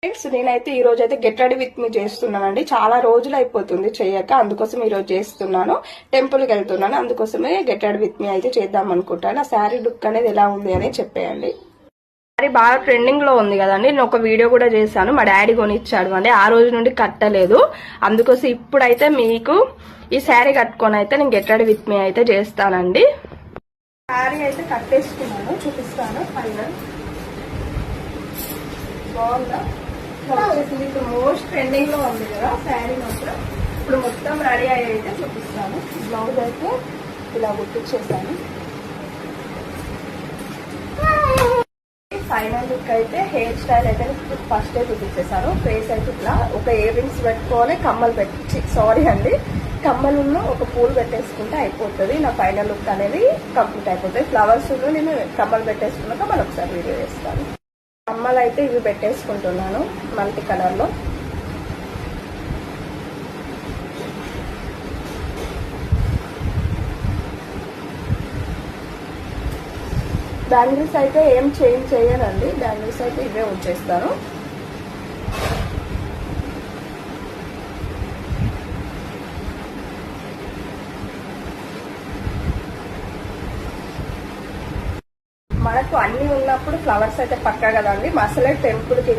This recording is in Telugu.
ఫ్రెండ్స్ నేనైతే ఈ రోజు అయితే గెట్ రెడీ విత్ మీ చేస్తున్నానండి. చాలా రోజులు అయిపోతుంది చేయక, అందుకోసం ఈ రోజు చేస్తున్నాను. టెంపుల్కి వెళ్తున్నాను, అందుకోసమే గెట్ రెడీ విత్ మీ అయితే చేద్దాం అనుకుంటాను. ఆ శారీ లుక్ అనేది ఎలా ఉంది అనేది చెప్పేయండి. శారీ బాగా ట్రెండింగ్ లో ఉంది కదండి. నేను ఒక వీడియో కూడా చేశాను, మా డాడీ కొనిచ్చాడు అండి. ఆ రోజు నుండి కట్టలేదు, అందుకోసం ఇప్పుడైతే మీకు ఈ శారీ కట్టుకొని అయితే నేను గెట్ రెడీ విత్ మీ అయితే చేస్తానండి. శారీ అయితే కట్టేసుకున్నాను, చూపిస్తాను. పైన బాగుందా? ఇప్పుడు మోస్ట్ ట్రెండింగ్ లో ఉంది కదా శారీ మాత్రం. ఇప్పుడు మొత్తం రెడీ అయ్యి అయితే చూపిస్తాను. బ్లౌజ్ అయితే ఇలా గుర్తించేసాను. ఫైనల్ లుక్ అయితే హెయిర్ స్టైల్ అయితే ఫస్ట్ చూపించేసాను. ఫేస్ అయితే ఇట్లా ఒక ఇయర్ రింగ్స్ పెట్టుకోవాలి, కమ్మలు పెట్టి కమ్మలున్న ఒక పూలు పెట్టేసుకుంటే అయిపోతుంది. నా ఫైనల్ లుక్ అనేది కంప్లీట్ అయిపోతుంది. ఫ్లవర్స్ నేను కమ్మలు పెట్టేసుకున్నాక మళ్ళీ ఒకసారి వీడియో చేస్తాను. కమ్మలు అయితే ఇవి పెట్టేసుకుంటున్నాను మల్టీ కలర్ లో. బ్యాంగిల్స్ అయితే ఏం చేంజ్ చేయనండి, బ్యాంగిల్స్ అయితే ఇవే ఉంచేస్తాను. మనకు అన్ని ఉన్నప్పుడు ఫ్లవర్స్ అయితే పక్కా కదండి. మసలే టెంపుల్ కి